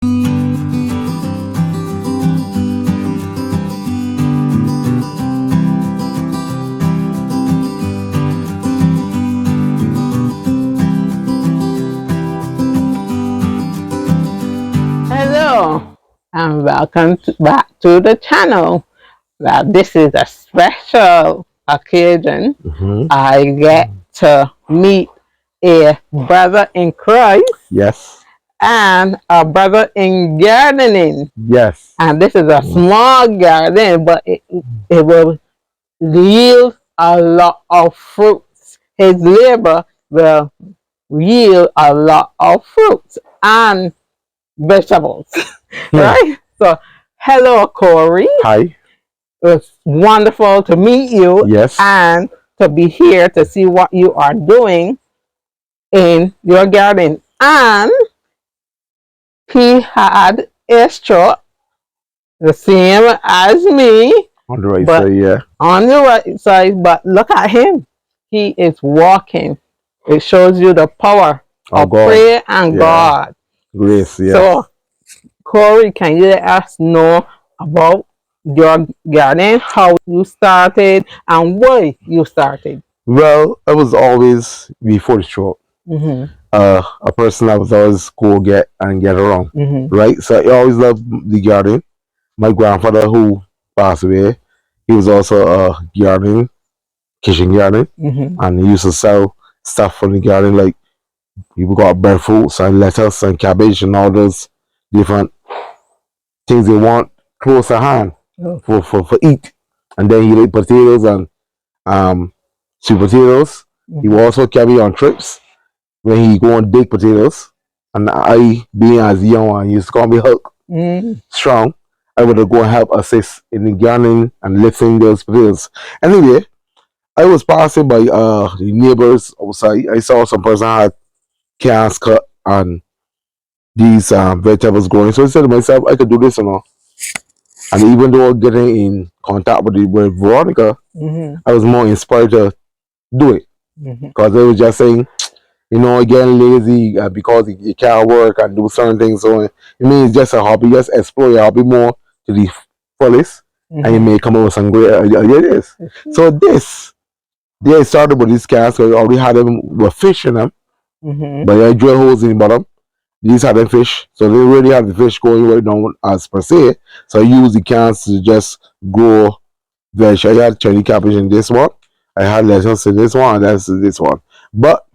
Hello and welcome back to the channel. Well, this is a special occasion. I get to meet a brother in Christ. Yes. And a brother in gardening. Yes. And this is a small garden, but it will yield a lot of fruits. His labor will yield a lot of fruits and vegetables. Right? So, hello, Corey. Hi. It's wonderful to meet you. Yes. And to be here to see what you are doing in your garden. And he had a stroke, the same as me. On the right side, yeah. On the right side, but look at him. He is walking. It shows you the power of prayer and God. Grace, yeah. So, Corey, can you let us know about your garden, how you started, and why you started? Well, I was always, before the stroke, a person that was always go get around, right? So I always loved the garden. My grandfather, who passed away, he was also a kitchen garden, and he used to sell stuff from the garden, like people got breadfruits and lettuce and cabbage and all those different things they want close at hand for eat. And then he like potatoes and sweet potatoes. He will also carry on trips when he go and dig potatoes. And I, being as young and used to call me Hulk, strong, I would go and help assist in the gardening and lifting those potatoes. Anyway, I was passing by the neighbors outside. I saw some person had cans cut and these vegetables growing. So I said to myself, I could do this or not. And even though getting in contact with Veronica, I was more inspired to do it. Because I was just saying, getting lazy because you can't work and do certain things. So it means just a hobby. Just explore your hobby more to the fullest. And you may come up with some great ideas. So they started with these cans. So I already had them with fish in them. But I drill holes in the bottom. These are the fish, so they already have the fish going right now as per se. So I use the cans to just grow veg. I had cherry cabbage in this one. I had lettuce in this one, and that's this one. But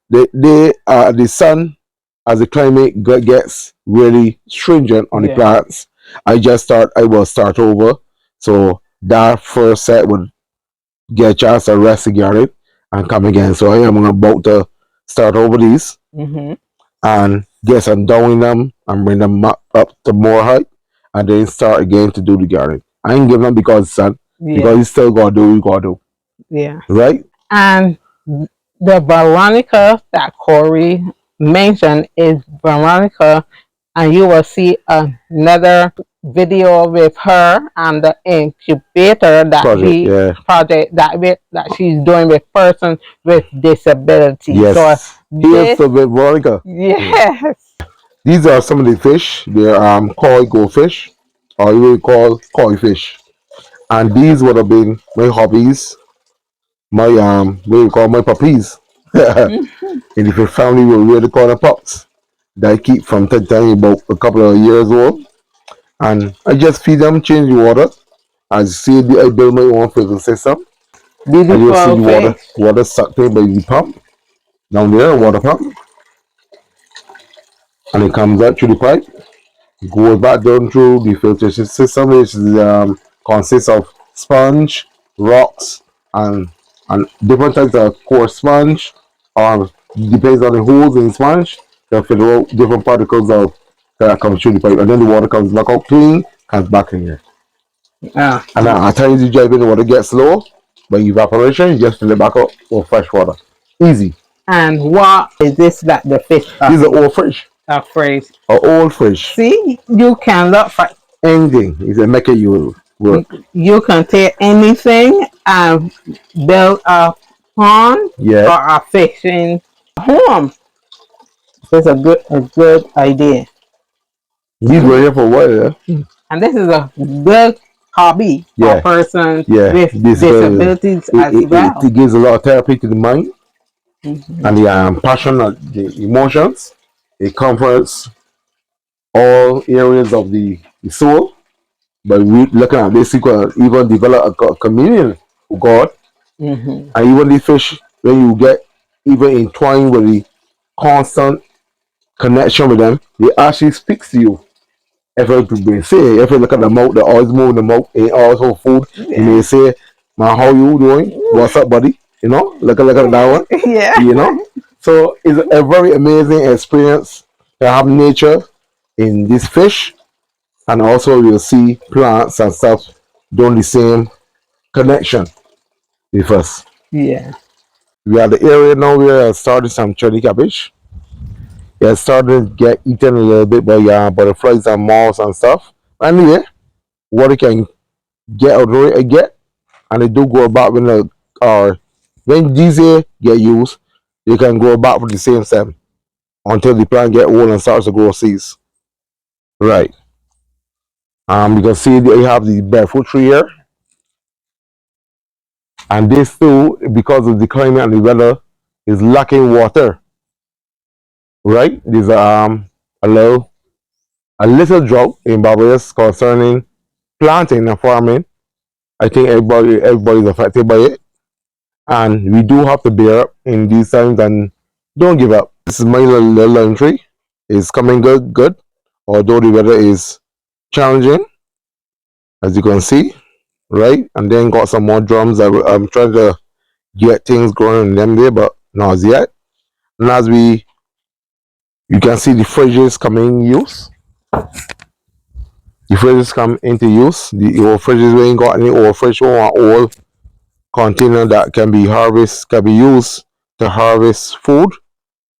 the sun, as the climate gets really stringent on the plants, I will start over. So that first set would get a chance to rest the garden and come again. So I am about to start over these. And get some down in them and bring them up to more height and then start again to do the garden. I ain't giving them because son, because you still gotta do what you gotta do. Yeah. Right? And the Veronica that Corey mentioned is Veronica, and you will see another video with her and the incubator that project that she's doing with persons with disabilities. Yes. So here's the Veronica. Yes. These are some of the fish. They're koi goldfish, or you will call koi fish. And these would have been my hobbies, my what you call my puppies. And if your family will really call them pups, that I keep from time to time, about a couple of years old. And I just feed them, change the water. As you see, I build my own filter system. And you'll see the water sucked in by the pump. Down there, water pump. And it comes out through the pipe. It goes back down through the filtration system, which consists of sponge, rocks, and different types of coarse sponge. Depends on the holes in the sponge, they'll filter out different particles that come through the pipe. And then the water comes back out clean, comes back in here. And at times you drive in, the water gets low. By evaporation, you just fill it back up with fresh water. Easy. And what is this that the fish are? These are old fish. Fish. Old fish. See, you can look for anything. It's a make you work. You can take anything and build a pond or a fishing home. It's a good idea. He's been here for a while, yeah. And this is a good hobby for persons with disabilities as well. It gives a lot of therapy to the mind and the passion, the emotions. It comforts all areas of the soul. But we looking at this, you can even develop a communion with God. And even the fish, when you get even entwined with the constant connection with them, they actually speaks to you. If you say, if you look at the mouth, they always move the mouth, and also food. And they say, "Man, how you doing? What's up, buddy?" You know, look at that one. Yeah. You know, so it's a very amazing experience to have nature in this fish, and also you'll see plants and stuff doing the same connection with us. Yeah. We are the area now where I started some cherry cabbage. Yeah, started to get eaten a little bit by butterflies and moths and stuff. Anyway, what you can get out of it, I get, and they do go about when the when these here get used, you can go about with the same stem until the plant get old and starts to grow seeds. Right. You can see that you have the barefoot tree here, and this too, because of the climate and the weather, is lacking water. Right. There's a little drought in Barbados concerning planting and farming. I think everybody's affected by it, and we do have to bear up in these times and don't give up. This is my little lime tree. It's coming good, although the weather is challenging, as you can see, right? And then got some more drums. I'm trying to get things growing in them there, but not as yet. And as you can see the fridges coming in use. The fridges come into use. The old fridges, we ain't got any old fridge, we want old container that can be used to harvest food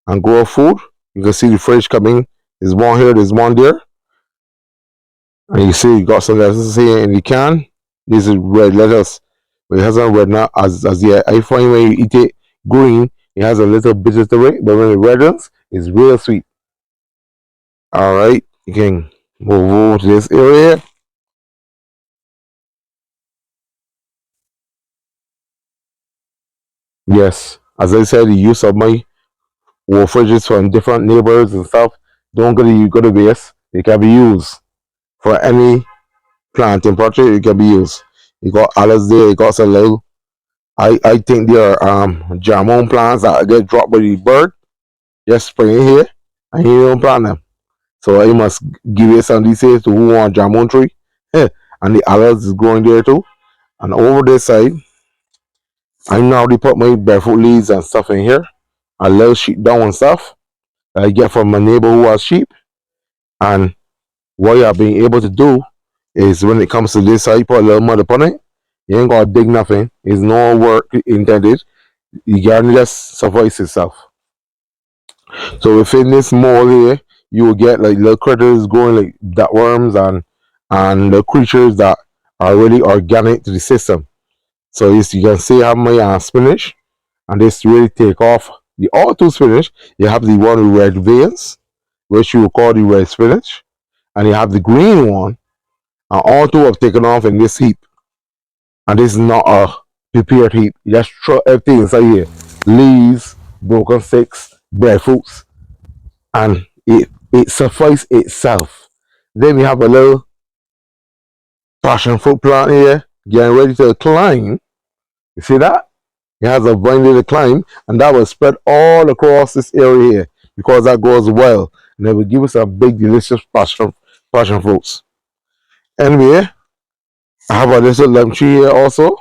and grow food. You can see the fridge coming. There's one here, there's one there. And you see you got some lettuce here in the can. This is red lettuce. But it hasn't red now as yet. I find when you eat it green, it has a little bitter to it, but when it reddens, it's real sweet. Alright, you can move over to this area. Yes, as I said, the use of my wall fridges from different neighbors and stuff don't go to waste. It can be used for any planting project. It can be used. You got olives there. You got some little. I think there are jamon plants that get dropped by the bird. Just spring it here, and you don't plant them. So I must give it some details to who want jamon tree. And the olives is growing there too. And over this side, I now put my barefoot leaves and stuff in here. A little sheep down and stuff that I get from my neighbor who has sheep. And what you are being able to do is when it comes to this side, you put a little mud upon it. You ain't gotta dig nothing. It's no work intended. The garden just suffice itself. So within this mold here, you will get like little critters growing like that worms and the creatures that are really organic to the system. So you can see how my spinach, and this really take off. The all two spinach, you have the one with red veins, which you will call the red spinach, and you have the green one, and all two have taken off in this heap. And this is not a prepared heap. You just throw everything inside here. Leaves, broken sticks, breadfruits, and it suffices itself. Then we have a little passion fruit plant here, getting ready to climb. You see that? It has a vine to climb, and that will spread all across this area here because that grows well, and it will give us a big, delicious passion fruits. Anyway, I have a little lemon tree here also,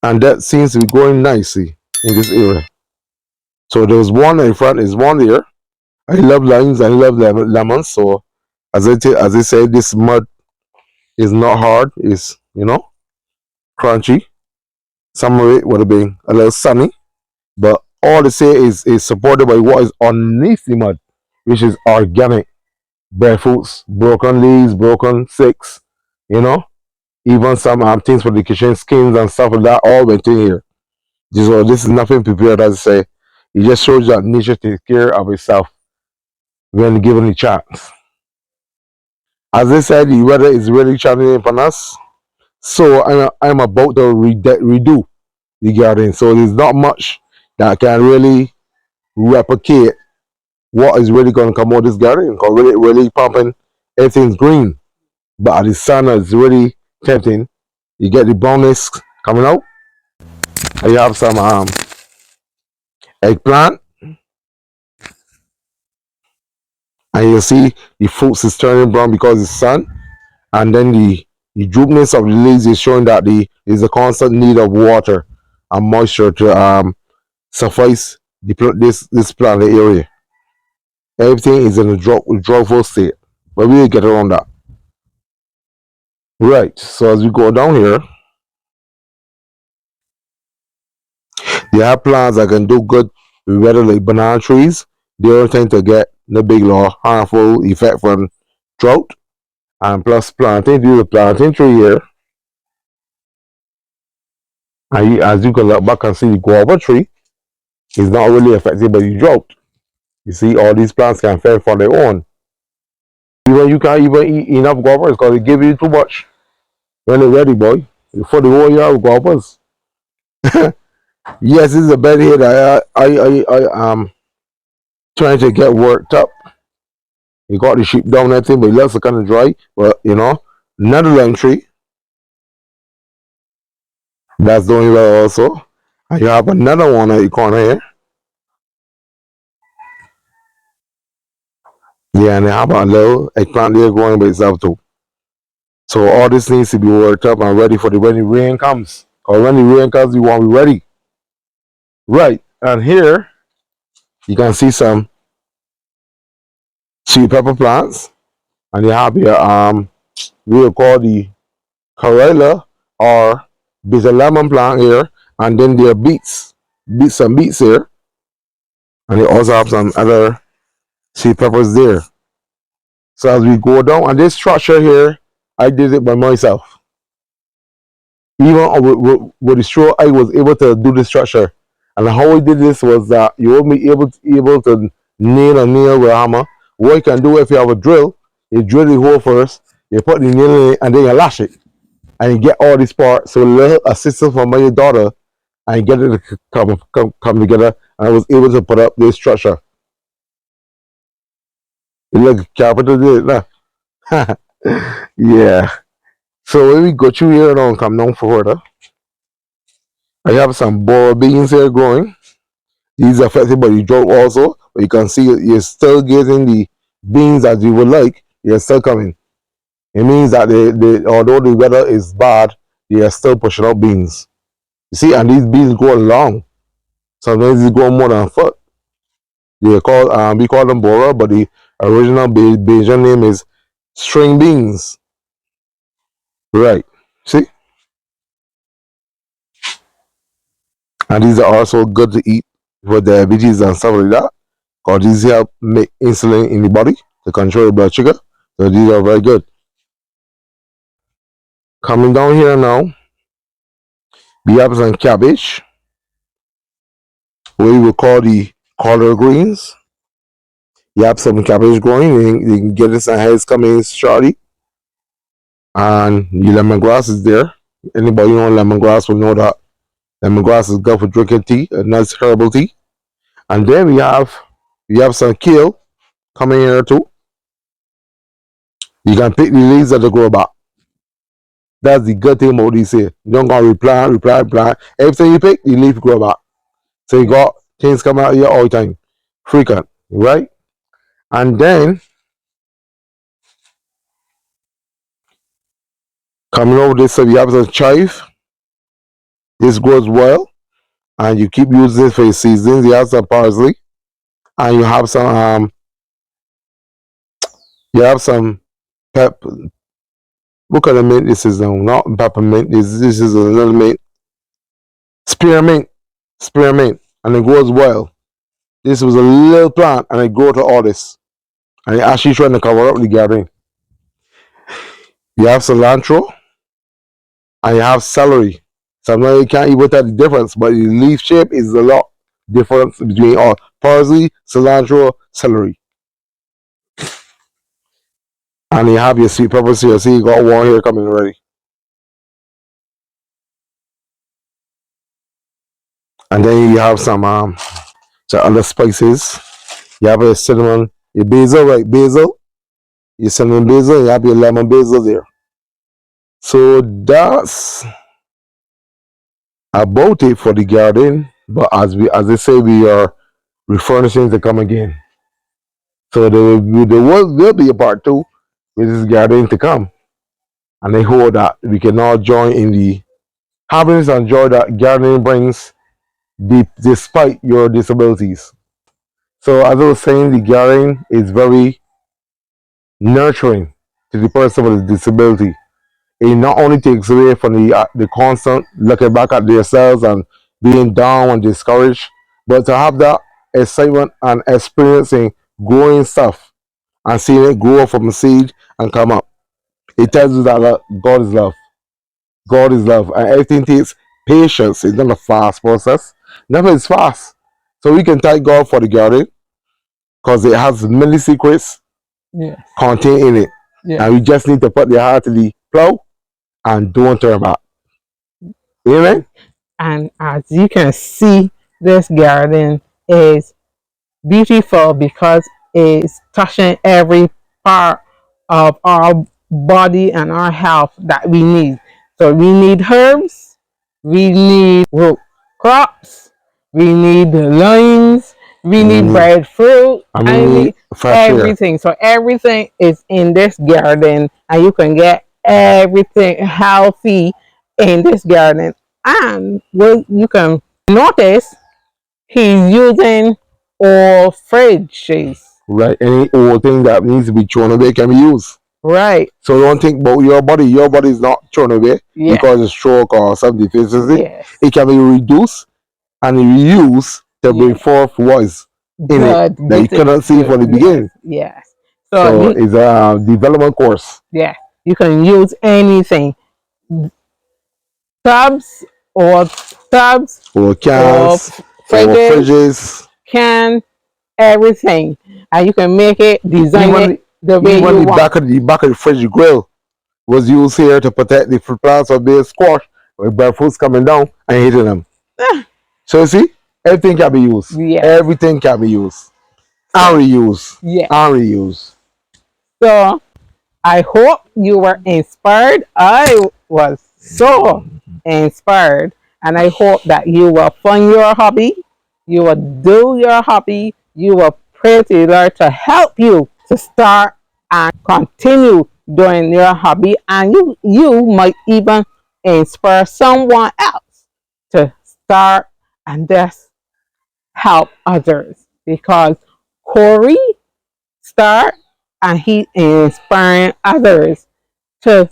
and that seems to be growing nicely in this area. So there's one in front, there's one there. I love limes, I love lemons. So as I said, this mud is not hard. It's crunchy. Some of it would have been a little sunny, but all they say is supported by what is underneath the mud, which is organic. Barefoots, broken leaves, broken sticks, even some things for the kitchen skins and stuff like that all went in here. This is nothing prepared, as I say. It just shows that nature takes care of itself. when given the chance. As I said, the weather is really challenging upon us. So I'm about to redo the garden. So there's not much that can really replicate what is really going to come out of this garden. Because really pumping, everything's green. But the sun is really tempting. You get the brownness coming out. And you have some eggplant. And you see the fruits is turning brown because of the sun. And then the droopness of the leaves is showing that there's a constant need of water and moisture to suffice this plant area. Everything is in a droughful state, but we'll get around that. Right. So as we go down here, you have plants that can do good with weather like banana trees. They don't tend to get the big law harmful effect from drought. And plus planting, this is a planting tree here. And as you can look back and see the guava tree is not really affected by the drought. You see, all these plants can fend for their own. Even you can't even eat enough guavas because they give you too much when they're ready, boy. For the whole year of guavas. Yes, this is a bed here that I am trying to get worked up. You got the sheep down and everything, but it looks kind of dry. But another lime tree that's doing well also. And you have another one at the corner here. Yeah, and they have a little eggplant there growing by itself too. So all this needs to be worked up and ready for when the rain comes. Or when the rain comes, you want to be ready. Right, and here you can see some sweet pepper plants, and you have here we will call the Corella or bitter lemon plant here, and then there are some beets here, and you also have some other sweet peppers there. So as we go down, and this structure here, I did it by myself. Even with the straw, I was able to do the structure. And how I did this was that you will be able to nail with a hammer. What you can do if you have a drill, you drill the hole first, you put the nail in it, and then you lash it. And you get all these parts. So a little assistance from my daughter, and you get it to come together. And I was able to put up this structure. You look, carpenter did it now. Yeah. So when we go through here and come down further, I have some boiled beans here growing. These are affected by the drought also, but you can see you're still getting the beans that you would like. You're still coming. It means that although the weather is bad, they are still pushing out beans. You see, and these beans grow long. Sometimes they grow more than a foot. We call them bora, but the original Bayesian name is string beans. Right. See? And these are also good to eat for diabetes and stuff like that. Because these help make insulin in the body to control blood sugar. So these are very good. Coming down here now, we have some cabbage, what we will call the collard greens. You have some cabbage growing, you can get this and heads coming shortly. And the lemongrass is there. Anybody know lemongrass will know that lemongrass is good for drinking tea, a nice herbal tea. And then we have some kale coming here too. You can pick the leaves that they grow back. That's the good thing about this here. You don't go replant. Everything you pick, the leaf grow back. So you got things coming out here all the time. Frequent, right? And then coming over this, so you have some chive. This grows well. And you keep using it for your seasons. You have some parsley. And you have some pep. What kind of mint this is now? Not peppermint. This is a little mint. Spearmint. Spearmint. And it grows well. This was a little plant and it grew to all this. And it's actually trying to cover up the garden. You have cilantro and you have celery. Sometimes you can't even tell the difference, but the leaf shape is a lot difference between all parsley, cilantro, celery. And you have your sweet peppers here. See, you got one here coming already. And then you have some other spices. You have your cinnamon, your basil, right? Basil, your cinnamon basil, you have your lemon basil there. So that's about it for the garden. But as I say, we are refurnishing to come again. So there will be a part two with this garden to come. And I hope that we can all join in the happiness and joy that gardening brings despite your disabilities. So as I was saying, the gardening is very nurturing to the person with a disability. It not only takes away from the constant looking back at themselves and being down and discouraged, but to have that excitement and experiencing growing stuff and seeing it grow from a seed and come up. It tells you that God is love. God is love, and everything takes patience. It's not a fast process. Nothing is fast. So we can thank God for the garden because it has many secrets contained in it. And we just need to put the heart to the plow and don't turn back. Amen. And as you can see, this garden is beautiful because it's touching every part of our body and our health that we need. So we need herbs, we need root crops, we need the limes, we need breadfruit, And and we we need need fresh air. everything. So everything is in this garden, and you can get everything healthy in this garden. And you can notice he's using all fridges. Right. Any old thing that needs to be thrown away can be used. Right. So don't think about your body. Your body is not thrown away because of stroke or some deficiency. Yes. It can be reduced and reused to bring forth what is in it that you couldn't see from the beginning. Yes. So it's a development course. Yeah. You can use anything. Tubs or cans or fridges, can everything, and you can make it, design it the way you want. Back of the fridge grill was used here to protect the plants of being squashed with breadfruits coming down and hitting them. So you see, everything can be used. Yes. Everything can be used and reused. Yes. And reused. So I hope you were inspired. I was so inspired, and I hope that you will find your hobby, you will do your hobby, you will pray to the Lord to help you to start and continue doing your hobby, and you might even inspire someone else to start and just help others, because Corey start and he inspiring others to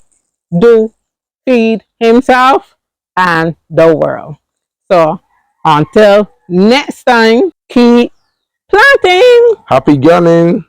feed himself and the world. So until next time, keep planting. Happy gardening.